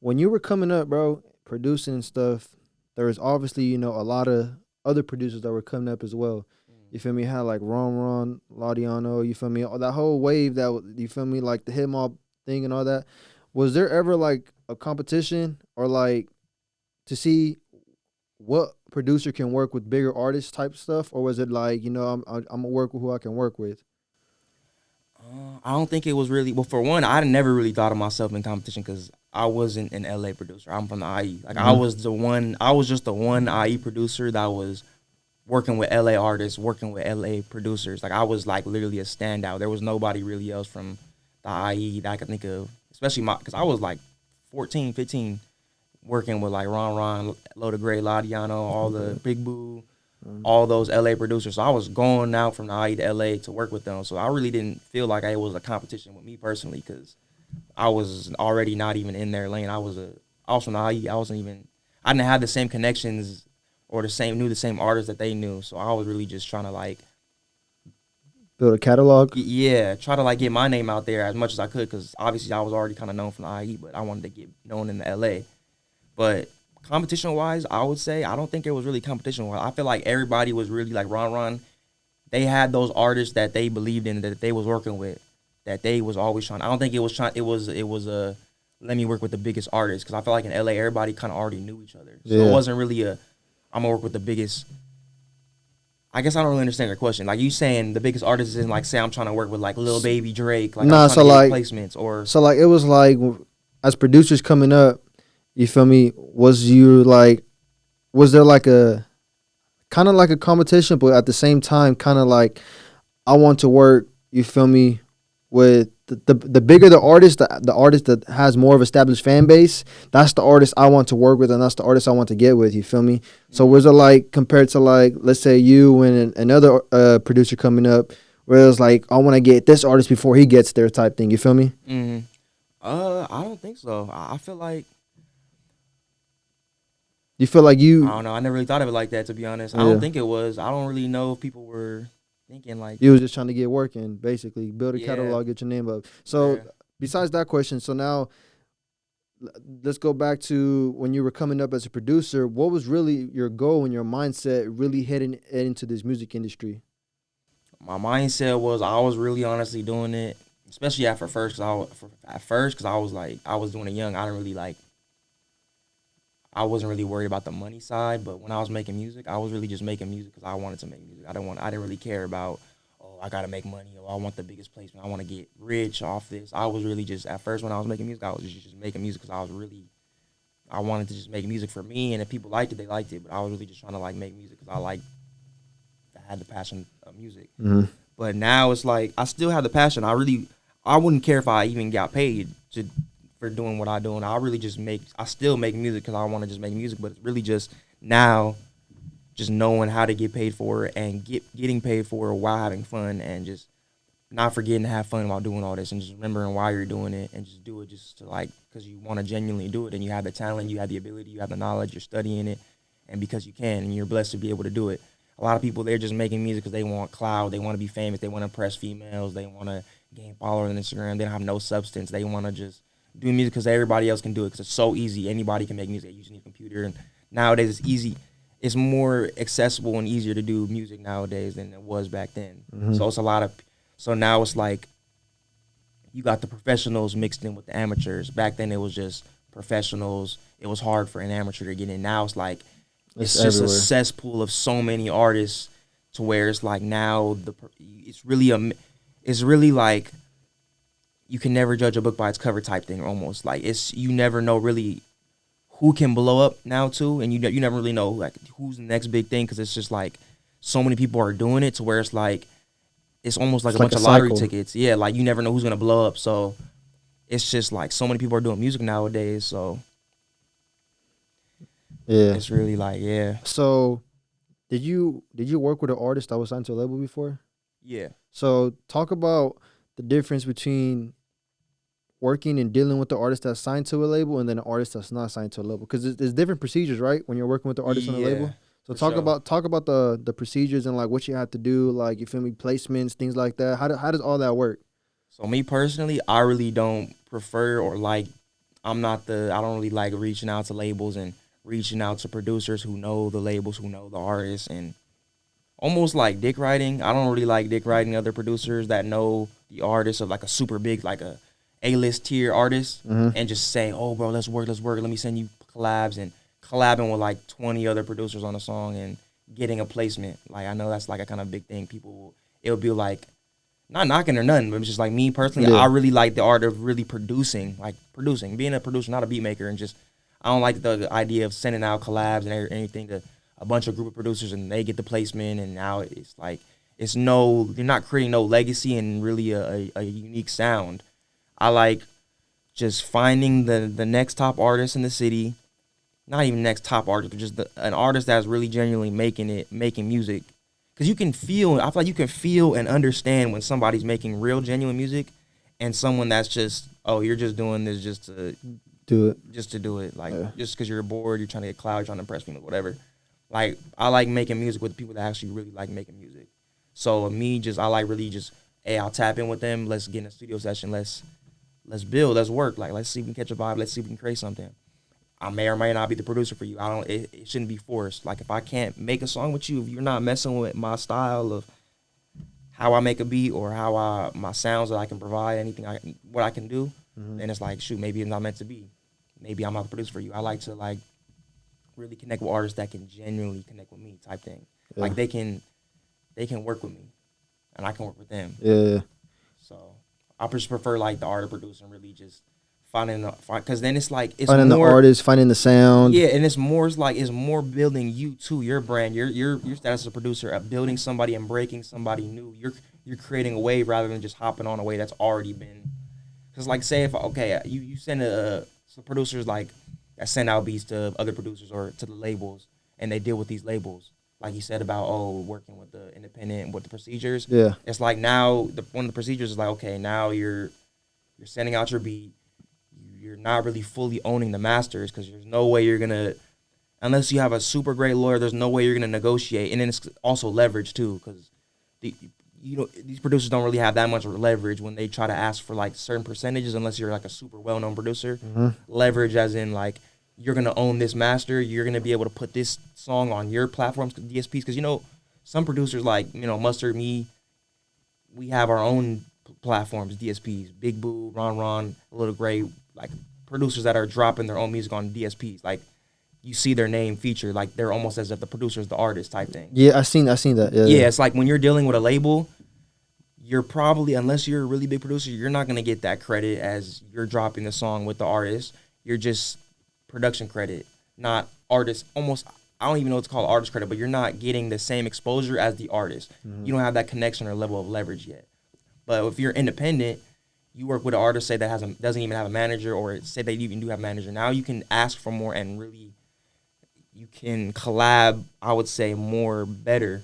Speaker 3: when you were coming up, bro, producing and stuff, there was obviously, a lot of other producers that were coming up as well. You feel me? Had like Ron, Laudiano, you feel me? That whole wave you feel me? Like the hip hop thing and all that. Was there ever like a competition or like to see what producer can work with bigger artists type stuff, or was it like I'm gonna work with who I can work with?
Speaker 2: I don't think it was really. Well, for one, I never really thought of myself in competition because I wasn't an LA producer. I'm from the IE. Like I was just the one IE producer that was working with LA artists, working with LA producers. Like I was like literally a standout. There was nobody really else from the IE that I could think of, especially because I was like 14, 15. Working with like Ron, Loaded Gray, Laudiano, all the Big Boo, all those LA producers. So I was going out from the IE to LA to work with them. So I really didn't feel like it was a competition with me personally, because I was already not even in their lane. I was from the IE. I didn't have the same connections or knew the same artists that they knew. So I was really just trying to like
Speaker 3: build a catalog.
Speaker 2: Yeah, try to like get my name out there as much as I could, because obviously I was already kind of known from the IE, but I wanted to get known in the LA. But competition-wise, I would say I don't think it was really competition-wise. I feel like everybody was really like Ron. They had those artists that they believed in, that they was working with, that they was always trying. I don't think it was trying. It was a let me work with the biggest artists, because I feel like in LA everybody kind of already knew each other. So it wasn't really I'm gonna work with the biggest I guess I don't really understand your question. Like, you saying the biggest artists isn't like, say I'm trying to work with like Lil Baby, Drake, like
Speaker 3: Nah,
Speaker 2: I'm
Speaker 3: so
Speaker 2: trying to get
Speaker 3: like
Speaker 2: placements, or
Speaker 3: so like it was like as producers coming up, you feel me? Was there like a kind of like a competition, but at the same time, kind of like I want to work. You feel me? With the bigger the artist that has more of established fan base, that's the artist I want to work with, and that's the artist I want to get with. You feel me? So was it like compared to like let's say you and another producer coming up, where it was like I want to get this artist before he gets there type thing. You feel me?
Speaker 2: mm, I don't think so. I feel like,
Speaker 3: You feel like
Speaker 2: I
Speaker 3: you
Speaker 2: don't know. I never really thought of it like that, to be honest. I
Speaker 3: yeah
Speaker 2: don't think it was. I don't really know if people were thinking like,
Speaker 3: you was just trying to get working, basically build a
Speaker 2: yeah,
Speaker 3: catalog, get your name up. So
Speaker 2: yeah.
Speaker 3: besides that question, so now let's go back to when you were coming up as a producer. What was really your goal and your mindset really heading into this music industry?
Speaker 2: My mindset was I was really honestly doing it, especially at first, because I was like, I was doing it young. I didn't really like, I wasn't really worried about the money side, but when I was making music, I was really just making music because I wanted to make music. I didn't really care about, oh, I gotta make money, or I want the biggest placement, I want to get rich off this. I was really just, at first when I was making music, I was just making music because I wanted to just make music for me, and if people liked it, they liked it. But I was really just trying to like make music because I had the passion of music.
Speaker 3: Mm-hmm.
Speaker 2: But now it's like I still have the passion. I wouldn't care if I even got paid for doing what I do. And I still make music because I want to just make music. But it's really just now, just knowing how to get paid for it and getting paid for it while having fun, and just not forgetting to have fun while doing all this, and just remembering why you're doing it, and just do it just to like, because you want to genuinely do it, and you have the talent, you have the ability, you have the knowledge, you're studying it, and because you can, and you're blessed to be able to do it. A lot of people, they're just making music because they want clout, they want to be famous, they want to impress females, they want to gain followers on Instagram, they don't have no substance, they want to just do music because everybody else can do it because it's so easy. Anybody can make music using your computer, and nowadays it's easy. It's more accessible and easier to do music nowadays than it was back then.
Speaker 3: Mm-hmm.
Speaker 2: So now it's like you got the professionals mixed in with the amateurs. Back then it was just professionals. It was hard for an amateur to get in. Now it's like it's just
Speaker 3: everywhere.
Speaker 2: a cesspool of so many artists, to where it's like now it's really like you can never judge a book by its cover type thing, almost. Like you never know really who can blow up now too, and you never really know like who's the next big thing, because it's just like so many people are doing it, to where it's like it's almost like a bunch of lottery tickets. Yeah, like you never know who's gonna blow up. So it's just like so many people are doing music nowadays. So
Speaker 3: Yeah.
Speaker 2: it's really like, yeah.
Speaker 3: So did you work with an artist that was signed to a label before?
Speaker 2: Yeah.
Speaker 3: So talk about the difference between working and dealing with the artist that's signed to a label and then an artist that's not signed to a label, because there's different procedures, right? When you're working with the artist on a label. So talk about the procedures and like what you have to do, like you feel me, placements, things like that. How does all that work?
Speaker 2: So me personally, I really don't prefer or like, I don't really like reaching out to labels and reaching out to producers who know the labels, who know the artists, and almost like dick riding. I don't really like dick riding other producers that know the artist of like a super big, like a A-list tier artist,
Speaker 3: Mm-hmm.
Speaker 2: and just saying, oh bro, let's work, let me send you collabs, and collabing with like 20 other producers on a song and getting a placement. Like I know that's like a kind of big thing. It would be like, not knocking or nothing, but it's just like me personally,
Speaker 3: Yeah.
Speaker 2: I really like the art of really producing, being a producer, not a beat maker, and just I don't like the idea of sending out collabs and anything to a bunch of group of producers and they get the placement, and now it's like you're not creating no legacy and really a unique sound. I like just finding the next top artist in the city, not even next top artist, but just an artist that's really genuinely making music. Because I feel like you can feel and understand when somebody's making real, genuine music, and someone that's just, oh, you're just doing this just to
Speaker 3: Do it.
Speaker 2: Like,
Speaker 3: Yeah.
Speaker 2: just because you're bored, you're trying to get clout, you're trying to impress people, whatever. Like, I like making music with people that actually really like making music. So I like really just, hey, I'll tap in with them, let's get in a studio session, let's build, let's work, like, let's see if we can catch a vibe, let's see if we can create something. I may or may not be the producer for you. It shouldn't be forced. Like, if I can't make a song with you, if you're not messing with my style of how I make a beat or my sounds that I can provide, what I can do, then it's like, shoot, maybe it's not meant to be. Maybe I'm not the producer for you. I like to like really connect with artists that can genuinely connect with me, type thing.
Speaker 3: Yeah.
Speaker 2: Like they can they can work with me, and I can work with them.
Speaker 3: Yeah.
Speaker 2: So I just prefer like the artist producer and really just finding because then it's like it's
Speaker 3: finding
Speaker 2: more,
Speaker 3: the artist, finding the sound.
Speaker 2: Yeah, and it's more building you to your brand, your status as a producer, of building somebody and breaking somebody new. You're creating a wave rather than just hopping on a wave that's already been. Because like say if you send some producers like that send out beats to other producers or to the labels and they deal with these labels like you said about working with the independent with the procedures.
Speaker 3: Yeah.
Speaker 2: It's like now one of the procedures is like okay now you're sending out your beat. You're not really fully owning the masters because there's no way you're gonna unless you have a super great lawyer. There's no way you're gonna negotiate, and then it's also leverage too because these producers don't really have that much leverage when they try to ask for like certain percentages unless you're like a super well known producer.
Speaker 3: Mm-hmm.
Speaker 2: Leverage as in like you're gonna own this master. You're gonna be able to put this song on your platforms, DSPs, because some producers like Mustard, me, we have our own platforms, DSPs, Big Boo, Ron, Little Gray, like producers that are dropping their own music on DSPs. Like you see their name featured, like they're almost as if the producer is the artist type thing.
Speaker 3: Yeah, I seen that.
Speaker 2: Yeah, it's like when you're dealing with a label, you're probably, unless you're a really big producer, you're not gonna get that credit as you're dropping the song with the artist. You're just production credit, not artist. Almost, I don't even know what to call artist credit, but you're not getting the same exposure as the artist.
Speaker 3: Mm-hmm.
Speaker 2: You don't have that connection or level of leverage yet. But if you're independent, you work with an artist, say that doesn't even have a manager, or say they even do have a manager. Now you can ask for more and really, you can collab. I would say more better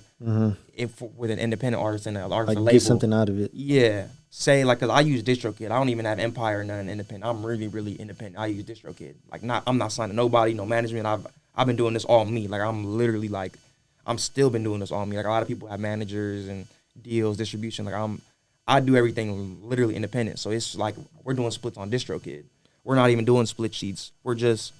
Speaker 2: if with an independent artist and an artist
Speaker 3: like
Speaker 2: label.
Speaker 3: get something out of it.
Speaker 2: Yeah, say like cause I use DistroKid. I don't even have Empire or nothing independent. I'm really independent. I use DistroKid. Like I'm not signing nobody, no management. I've been doing this all me. Like I'm literally like I'm still been doing this all me. Like a lot of people have managers and deals, distribution. Like I do everything literally independent. So it's like we're doing splits on DistroKid. We're not even doing split sheets. We're just,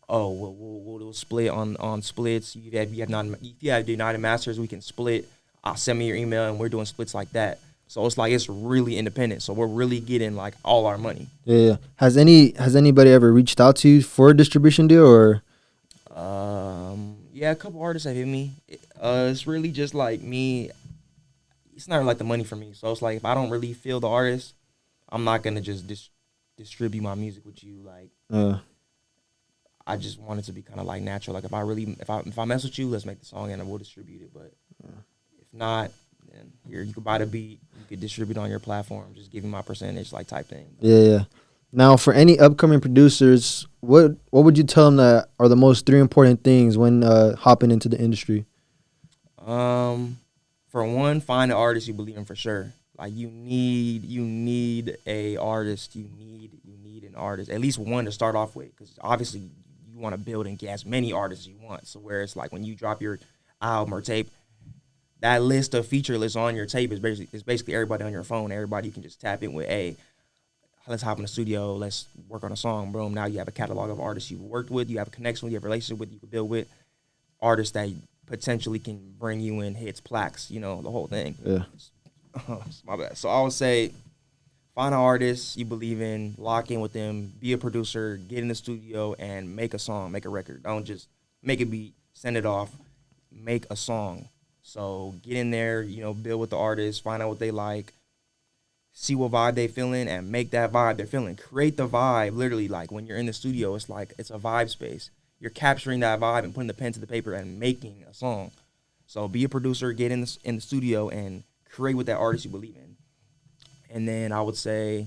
Speaker 2: we'll do a split on splits. If you have United Masters, we can split. Send me your email, and we're doing splits like that. So it's like it's really independent. So we're really getting like all our money.
Speaker 3: Yeah. Has anybody ever reached out to you for a distribution deal or?
Speaker 2: Yeah, a couple artists have hit me. It's really just like me. It's not like the money for me. So it's like if I don't really feel the artist, I'm not gonna just distribute my music with you. Like, I just want it to be kind of like natural. Like if I mess with you, let's make the song and we'll distribute it. But if not, then here you can buy the beat, you could distribute on your platform. Just give me my percentage, like type thing.
Speaker 3: Yeah. Now, for any upcoming producers, what would you tell them that are the most 3 important things when hopping into the industry?
Speaker 2: For one, find an artist you believe in for sure. Like you need a artist. You need an artist, at least one to start off with, because obviously you want to build and get as many artists as you want. So where it's like when you drop your album or tape, that list of feature lists on your tape is basically everybody on your phone. Everybody you can just tap in with, hey, let's hop in the studio, let's work on a song. Boom, now you have a catalog of artists you've worked with, you have a connection with, you have a relationship with, you can build with artists that potentially can bring you in hits, plaques, the whole thing.
Speaker 3: Yeah.
Speaker 2: My bad. So I would say find an artist you believe in, lock in with them, be a producer, get in the studio and make a song, make a record. Don't just make a beat, send it off, make a song. So get in there, build with the artist, find out what they like, see what vibe they feeling and make that vibe they're feeling. Create the vibe. Literally, like when you're in the studio, it's like it's a vibe space. You're capturing that vibe and putting the pen to the paper and making a song. So be a producer, get in the studio and create with that artist you believe in. And then I would say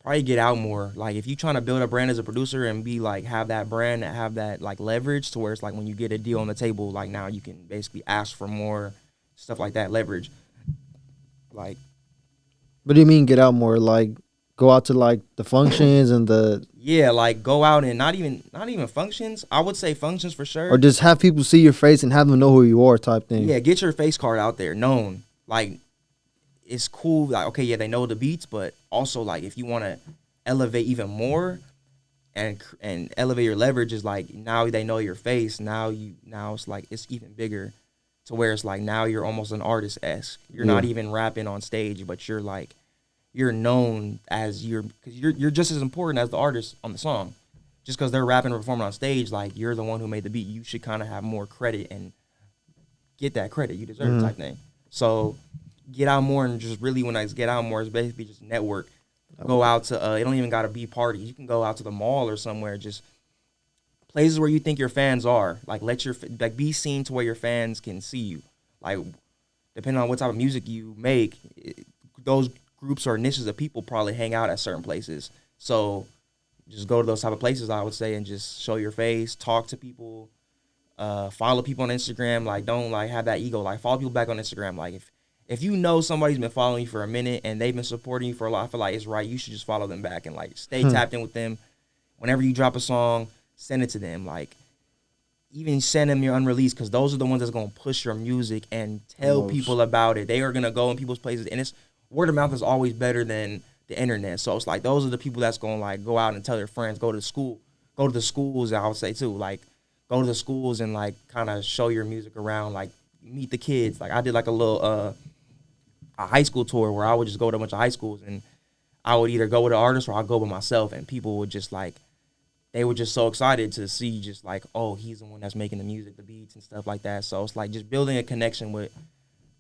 Speaker 2: probably get out more. Like if you're trying to build a brand as a producer and be like have that brand, have that like leverage to where it's like when you get a deal on the table, like now you can basically ask for more stuff like that, leverage. Like,
Speaker 3: what do you mean get out more? Like go out to like the functions and the
Speaker 2: like go out and not even functions. I would say functions for sure.
Speaker 3: or just have people see your face and have them know who you are type thing.
Speaker 2: Yeah, get your face card out there, known. Like it's cool. Like okay, yeah, they know the beats, but also like if you want to elevate even more and elevate your leverage is like now they know your face. Now it's like it's even bigger. To where it's like now you're almost an artist-esque. You're not even rapping on stage, but you're like you're known as because you're just as important as the artist on the song. Just because they're rapping or performing on stage, like you're the one who made the beat, you should kind of have more credit and get that credit. You deserve it type thing. So get out more, and just really when I get out more, it's basically just network. Go out to it don't even gotta be parties. You can go out to the mall or somewhere, just places where you think your fans are. Like let your be seen to where your fans can see you. Like depending on what type of music you make, those groups or niches of people probably hang out at certain places. So just go to those type of places, I would say, and just show your face, talk to people, follow people on Instagram. Like don't like have that ego. Like follow people back on Instagram. Like if you know somebody's been following you for a minute and they've been supporting you for a lot, I feel like it's right. You should just follow them back and like stay tapped in with them. Whenever you drop a song, send it to them. Like even send them your unreleased, because those are the ones that's gonna push your music and tell people about it. They are gonna go in people's places, and it's word of mouth is always better than the internet. So it's like those are the people that's gonna like go out and tell their friends, go to the schools. I would say too, like go to the schools and like kind of show your music around, like meet the kids. Like I did like a little a high school tour where I would just go to a bunch of high schools, and I would either go with an artist or I'd go by myself, and people would just like, they were just so excited to see just like, oh, he's the one that's making the music, the beats and stuff like that. So it's like just building a connection with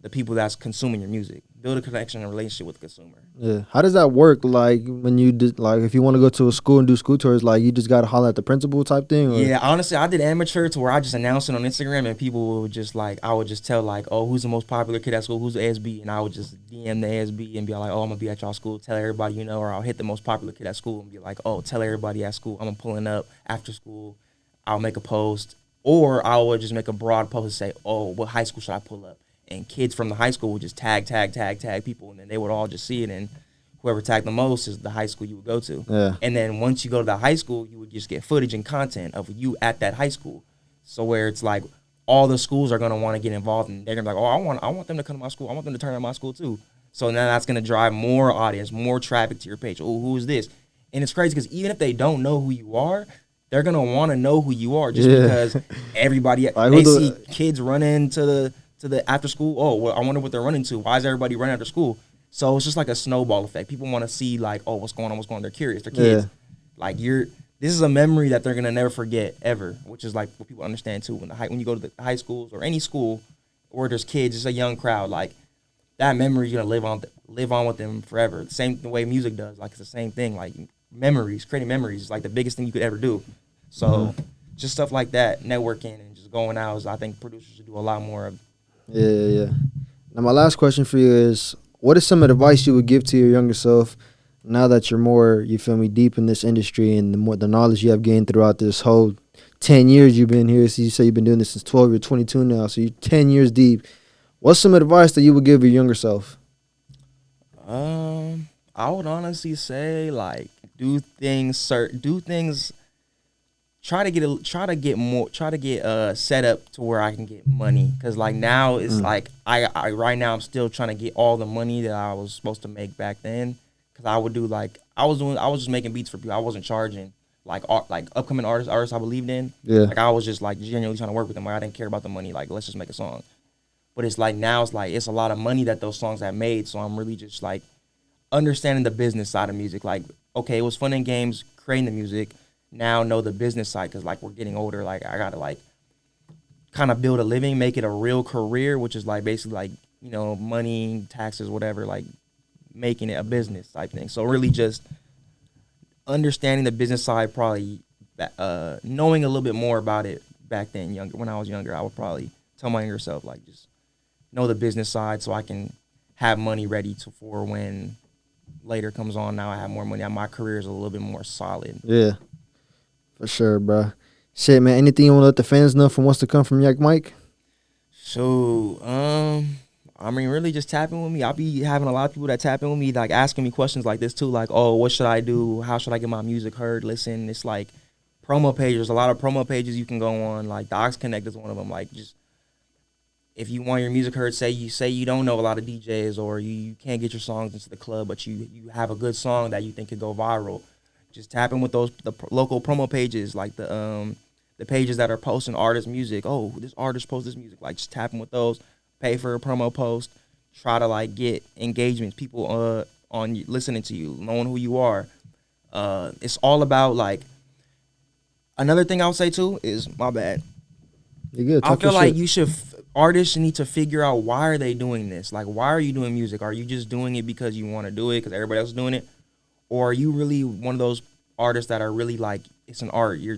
Speaker 2: the people that's consuming your music. Build a connection and relationship with the consumer.
Speaker 3: Yeah. How does that work? Like when you did, like if you want to go to a school and do school tours, like you just got to holler at the principal type thing? Or?
Speaker 2: Yeah, honestly, I did amateur to where I just announced it on Instagram, and people would just like, I would just tell like, oh, who's the most popular kid at school? Who's the ASB? And I would just DM the ASB and be like, oh, I'm going to be at y'all school. Tell everybody, you know, or I'll hit the most popular kid at school and be like, oh, tell everybody at school. I'm pulling up after school. I'll make a post. Or I would just make a broad post and say, oh, what high school should I pull up? And kids from the high school would just tag people, and then they would all just see it, and whoever tagged the most is the high school you would go to.
Speaker 3: Yeah.
Speaker 2: And then once you go to the high school, you would just get footage and content of you at that high school. So where it's like all the schools are gonna want to get involved, and they're gonna be like, oh, I want them to come to my school. I want them to turn on my school too. So now that's gonna drive more audience, more traffic to your page. Oh, who is this? And it's crazy because even if they don't know who you are, they're gonna want to know who you are just because everybody
Speaker 3: like,
Speaker 2: they see kids running to the after school. Oh, well, I wonder what they're running to. Why is everybody running after school? So it's just like a snowball effect. People want to see like, oh, what's going on? They're curious. They're kids. Yeah. Like this is a memory that they're gonna never forget ever, which is like what people understand too. When you go to the high schools or any school where there's kids, it's a young crowd. Like that memory is gonna live on with them forever. The same way music does. Like it's the same thing. Like creating memories is like the biggest thing you could ever do. So just stuff like that, networking and just going out is, I think producers should do a lot more of.
Speaker 3: Yeah. Now, my last question for you is, what is some advice you would give to your younger self now that you're more, you feel me, deep in this industry and the knowledge you have gained throughout this whole 10 years you've been here? So you say you've been doing this since 12, you're 22 now, so you're 10 years deep. What's some advice that you would give your younger self?
Speaker 2: I would honestly say like do things try to get set up to where I can get money, because like now it's like I right now I'm still trying to get all the money that I was supposed to make back then, because I would do like I was just making beats for people. I wasn't charging like upcoming artists I believed in.
Speaker 3: Yeah,
Speaker 2: like I was just like genuinely trying to work with them. Like I didn't care about the money. Like let's just make a song. But it's like now it's like it's a lot of money that those songs have made. So I'm really just like understanding the business side of music. Like okay, it was fun and games creating the music. Now know the business side, because like we're getting older. Like I gotta like kind of build a living, make it a real career, which is like basically like, you know, money, taxes, whatever, like making it a business type thing. So really just understanding the business side, probably knowing a little bit more about it back then. When I was younger, I would probably tell my younger self like just know the business side so I can have money ready for when later comes on. Now I have more money. My career is a little bit more solid.
Speaker 3: Yeah. For sure, bro. Shit, man. Anything you want to let the fans know from what's to come from YikeMike?
Speaker 2: So, I mean, really just tapping with me. I'll be having a lot of people that tap in with me, like asking me questions like this too, like, oh, what should I do? How should I get my music heard? Listen, it's like promo pages. A lot of promo pages you can go on. Like the Ox Connect is one of them. Like just if you want your music heard, say you don't know a lot of DJs or you can't get your songs into the club, but you have a good song that you think could go viral. Just tap in with the local promo pages, like the pages that are posting artist music. Oh, this artist posts this music. Like just tap in with those. Pay for a promo post. Try to like get engagements. People on listening to you, knowing who you are. It's all about like. Another thing I'll say too is my bad.
Speaker 3: You good?
Speaker 2: I feel like you should artists need to figure out, why are they doing this? Like, why are you doing music? Are you just doing it because you want to do it because everybody else is doing it? Or are you really one of those artists that are really like, it's an art. You're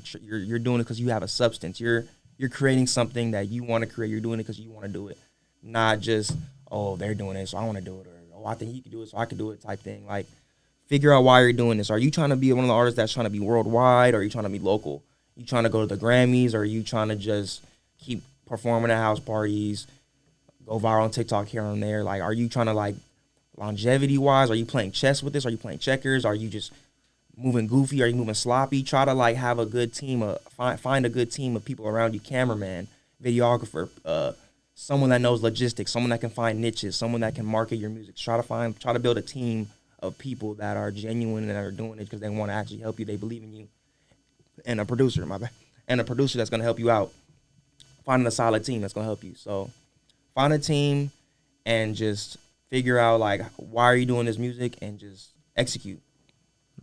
Speaker 2: doing it because you have a substance. You're creating something that you want to create. You're doing it because you want to do it, not just, oh, they're doing it so I want to do it, or oh, I think he can do it so I can do it type thing. Like, figure out why you're doing this. Are you trying to be one of the artists that's trying to be worldwide, or are you trying to be local? You trying to go to the Grammys, or are you trying to just keep performing at house parties, go viral on TikTok here and there? Like, are you trying to, like, longevity wise, are you playing chess with this? Are you playing checkers? Are you just moving goofy? Are you moving sloppy? Try to, like, have a good team, find a good team of people around you, cameraman, videographer, someone that knows logistics, someone that can find niches, someone that can market your music. Try to build a team of people that are genuine and that are doing it because they want to actually help you. They believe in you. And a producer, that's going to help you out. Finding a solid team that's going to help you. So find a team and just figure out, like, why are you doing this music, and just execute.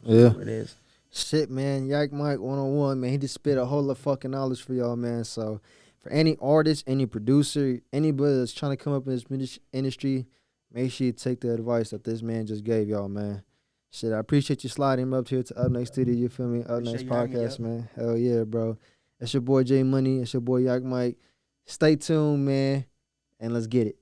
Speaker 3: Yeah.
Speaker 2: That's what it is.
Speaker 3: Shit, man. YikeMike 101, man. He just spit a whole lot of fucking knowledge for y'all, man. So for any artist, any producer, anybody that's trying to come up in this industry, make sure you take the advice that this man just gave y'all, man. Shit, I appreciate you sliding him up here to Up Next Studio, you feel me? Up Next Podcast, man. Hell yeah, bro. That's your boy Jmoney. It's your boy YikeMike. Stay tuned, man, and let's get it.